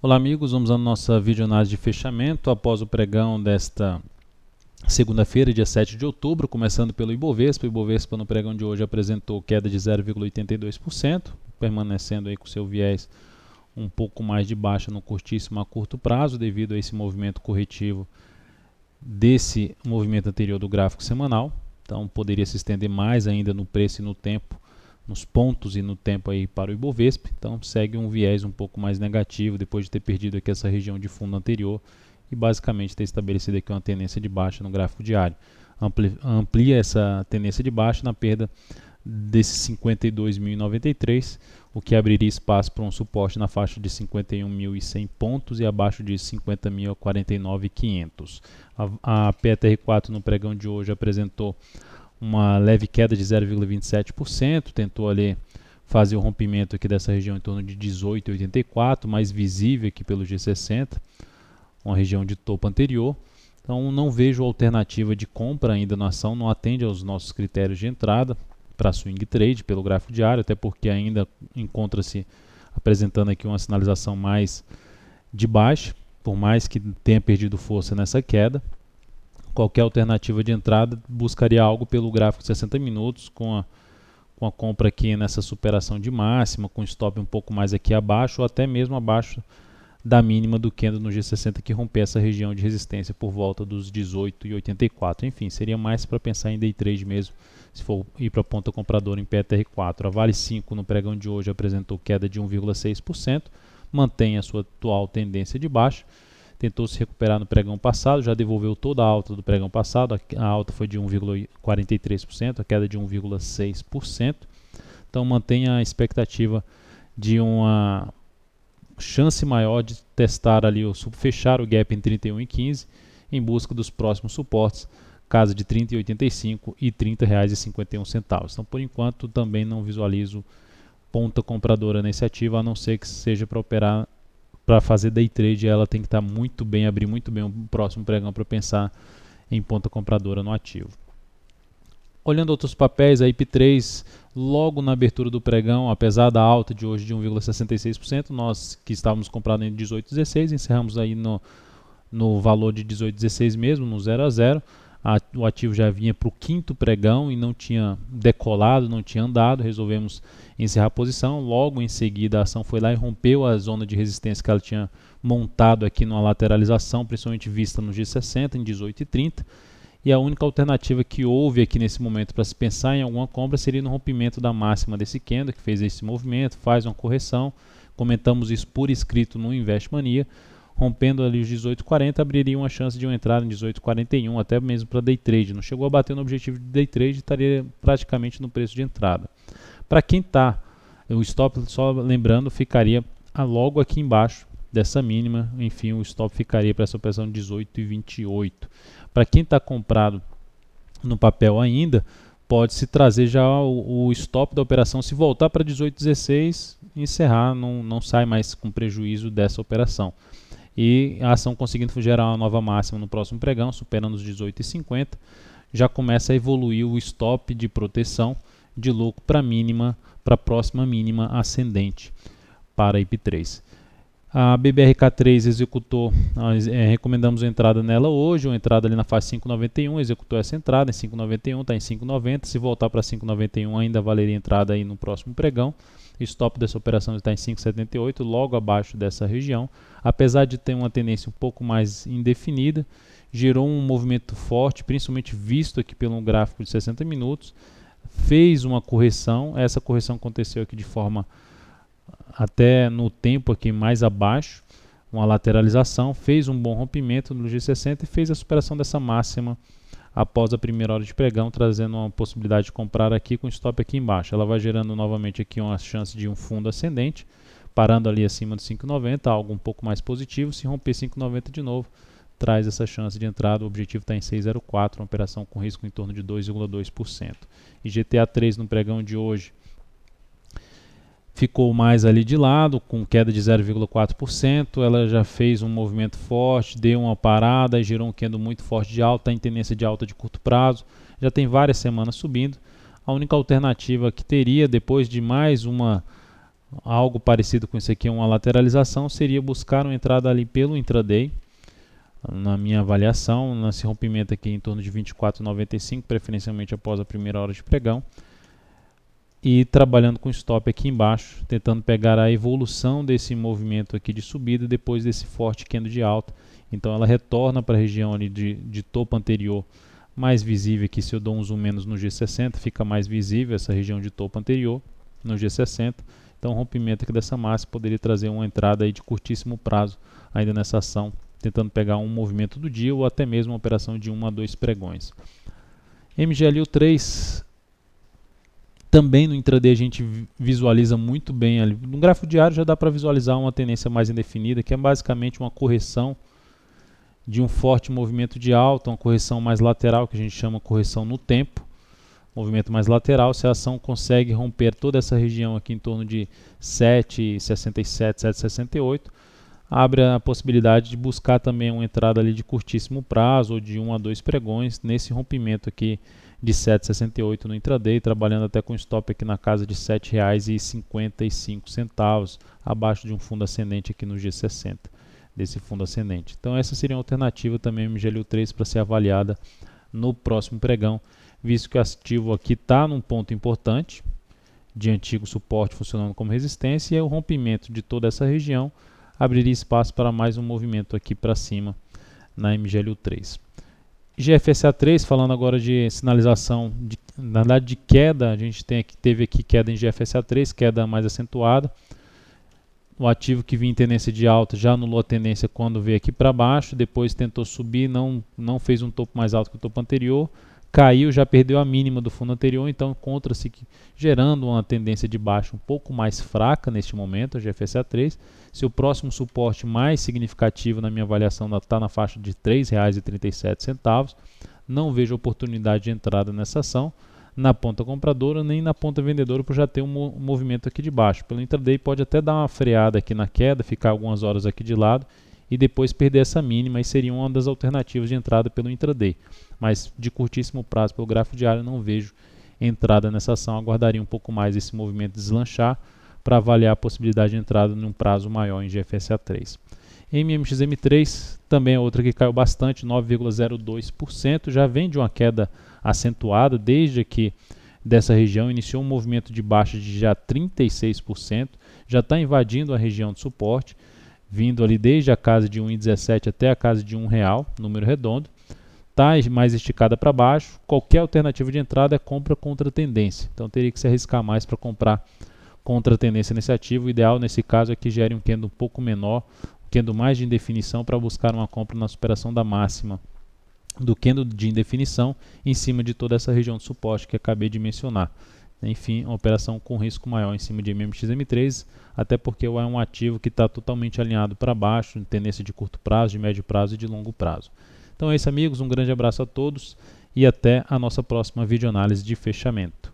Olá amigos, vamos à nossa videoanálise de fechamento após o pregão desta segunda-feira, dia 7 de outubro, começando pelo Ibovespa. O Ibovespa no pregão de hoje apresentou queda de 0,82%, permanecendo aí com seu viés um pouco mais de baixa no curtíssimo a curto prazo, devido a esse movimento corretivo desse movimento anterior do gráfico semanal. Então poderia se estender mais ainda no preço e no tempo, nos pontos e no tempo aí para o Ibovespa. Então segue um viés um pouco mais negativo depois de ter perdido aqui essa região de fundo anterior e basicamente ter estabelecido aqui uma tendência de baixa no gráfico diário. Amplia essa tendência de baixa na perda desses 52.093, o que abriria espaço para um suporte na faixa de 51.100 pontos e abaixo de 50.000 a 49.500. A PTR4 no pregão de hoje apresentou uma leve queda de 0,27%, tentou ali fazer o rompimento aqui dessa região em torno de 18,84, mais visível aqui pelo G60, uma região de topo anterior. Então não vejo alternativa de compra ainda na ação, não atende aos nossos critérios de entrada para swing trade pelo gráfico diário, até porque ainda encontra-se apresentando aqui uma sinalização mais de baixa, por mais que tenha perdido força nessa queda. Qualquer alternativa de entrada buscaria algo pelo gráfico de 60 minutos, com a compra aqui nessa superação de máxima, com stop um pouco mais aqui abaixo, ou até mesmo abaixo da mínima do candle no G60, que romper essa região de resistência por volta dos 18,84. Enfim, seria mais para pensar em day trade mesmo, se for ir para a ponta compradora em PTR4. A Vale 5 no pregão de hoje apresentou queda de 1,6%, mantém a sua atual tendência de baixa. Tentou se recuperar no pregão passado, já devolveu toda a alta do pregão passado, a alta foi de 1,43%, a queda de 1,6%. Então mantém a expectativa de uma chance maior de testar ali, fechar o gap em 31,15 em busca dos próximos suportes, casa de R$ 30,85 e R$ 30,51. Então por enquanto também não visualizo ponta compradora nesse ativo, a não ser que seja para operar. Para fazer day trade, ela tem que estar muito bem, abrir muito bem o próximo pregão para pensar em ponta compradora no ativo. Olhando outros papéis, a IP3, logo na abertura do pregão, apesar da alta de hoje de 1,66%, nós que estávamos comprando em 18,16, encerramos aí no valor de 18,16 mesmo, no 0 a 0. O ativo já vinha para o quinto pregão e não tinha decolado, não tinha andado, resolvemos encerrar a posição. Logo em seguida a ação foi lá e rompeu a zona de resistência que ela tinha montado aqui numa lateralização, principalmente vista no G60 em 18,30, e a única alternativa que houve aqui nesse momento para se pensar em alguma compra seria no rompimento da máxima desse candle, que fez esse movimento, faz uma correção. Comentamos isso por escrito no Invest Mania. Rompendo ali os 18,40, abriria uma chance de uma entrada em 18,41, até mesmo para day trade. Não chegou a bater no objetivo de day trade, estaria praticamente no preço de entrada. Para quem está, o stop, só lembrando, ficaria logo aqui embaixo dessa mínima. Enfim, o stop ficaria para essa operação de 18,28. Para quem está comprado no papel ainda, pode-se trazer já o stop da operação, se voltar para 18,16, encerrar, não sai mais com prejuízo dessa operação. E a ação conseguindo gerar uma nova máxima no próximo pregão, superando os 18,50, já começa a evoluir o stop de proteção de lucro para mínima, para a próxima mínima ascendente para a IP3. A BBRK3 executou, recomendamos a entrada nela hoje, uma entrada ali na faixa 5,91, executou essa entrada em 5,91, está em 5,90, se voltar para 5,91 ainda valeria entrada aí no próximo pregão. O stop dessa operação está em 5,78, logo abaixo dessa região. Apesar de ter uma tendência um pouco mais indefinida, gerou um movimento forte, principalmente visto aqui pelo gráfico de 60 minutos. Fez uma correção, essa correção aconteceu aqui de forma até no tempo aqui mais abaixo, uma lateralização, fez um bom rompimento no G60 e fez a superação dessa máxima após a primeira hora de pregão, trazendo uma possibilidade de comprar aqui com stop aqui embaixo. Ela vai gerando novamente aqui uma chance de um fundo ascendente, parando ali acima de 5,90, algo um pouco mais positivo. Se romper 5,90 de novo, traz essa chance de entrada. O objetivo está em 6,04, uma operação com risco em torno de 2,2%. E GTA3 no pregão de hoje ficou mais ali de lado, com queda de 0,4%, ela já fez um movimento forte, deu uma parada e gerou um candle muito forte de alta, está em tendência de alta de curto prazo, já tem várias semanas subindo. A única alternativa que teria, depois de mais uma Algo parecido com isso aqui, uma lateralização, seria buscar uma entrada ali pelo intraday. Na minha avaliação, nesse rompimento aqui em torno de 24,95, preferencialmente após a primeira hora de pregão. E trabalhando com stop aqui embaixo, tentando pegar a evolução desse movimento aqui de subida depois desse forte candle de alta. Então ela retorna para a região ali de topo anterior, mais visível aqui. Se eu dou um zoom menos no G60, fica mais visível essa região de topo anterior no G60. Então o rompimento aqui dessa máxima poderia trazer uma entrada aí de curtíssimo prazo ainda nessa ação, tentando pegar um movimento do dia ou até mesmo uma operação de 1 a 2 pregões. MGLU3, também no intraday a gente visualiza muito bem ali. No gráfico diário já dá para visualizar uma tendência mais indefinida, que é basicamente uma correção de um forte movimento de alta, uma correção mais lateral, que a gente chama correção no tempo. Movimento mais lateral, se a ação consegue romper toda essa região aqui em torno de 7,67, 7,68, abre a possibilidade de buscar também uma entrada ali de curtíssimo prazo ou de 1 a 2 pregões nesse rompimento aqui de 7,68 no intraday, trabalhando até com stop aqui na casa de R$ 7,55, abaixo de um fundo ascendente aqui no G60, desse fundo ascendente. Então essa seria uma alternativa também MGLU3 para ser avaliada no próximo pregão, visto que o ativo aqui está num ponto importante de antigo suporte funcionando como resistência, e o rompimento de toda essa região abriria espaço para mais um movimento aqui para cima na MGLU3. GFSA3, falando agora de sinalização, na verdade de queda, a gente teve aqui queda em GFSA3, queda mais acentuada. O ativo que vinha em tendência de alta já anulou a tendência quando veio aqui para baixo, depois tentou subir, não fez um topo mais alto que o topo anterior, caiu, já perdeu a mínima do fundo anterior, então encontra-se gerando uma tendência de baixo um pouco mais fraca neste momento, a GFSA3. Seu próximo suporte mais significativo na minha avaliação está na faixa de R$ 3,37. Não vejo oportunidade de entrada nessa ação na ponta compradora nem na ponta vendedora, por já ter um movimento aqui de baixo. Pelo intraday pode até dar uma freada aqui na queda, ficar algumas horas aqui de lado e depois perder essa mínima, e seria uma das alternativas de entrada pelo intraday. Mas de curtíssimo prazo, pelo gráfico diário, não vejo entrada nessa ação. Aguardaria um pouco mais esse movimento deslanchar para avaliar a possibilidade de entrada num prazo maior em GFSA3. MMXM3 também é outra que caiu bastante, 9,02%, já vem de uma queda acentuada desde que dessa região iniciou um movimento de baixa de já 36%, já está invadindo a região de suporte, vindo ali desde a casa de 1,17 até a casa de R$1, número redondo. Está mais esticada para baixo. Qualquer alternativa de entrada é compra contra tendência, então teria que se arriscar mais para comprar contra tendência nesse ativo. O ideal nesse caso é que gere um candle um pouco menor, um candle mais de indefinição, para buscar uma compra na superação da máxima do candle de indefinição em cima de toda essa região de suporte que acabei de mencionar. Enfim, uma operação com risco maior em cima de MMXM3, até porque é um ativo que está totalmente alinhado para baixo, em tendência de curto prazo, de médio prazo e de longo prazo. Então é isso, amigos, um grande abraço a todos e até a nossa próxima videoanálise de fechamento.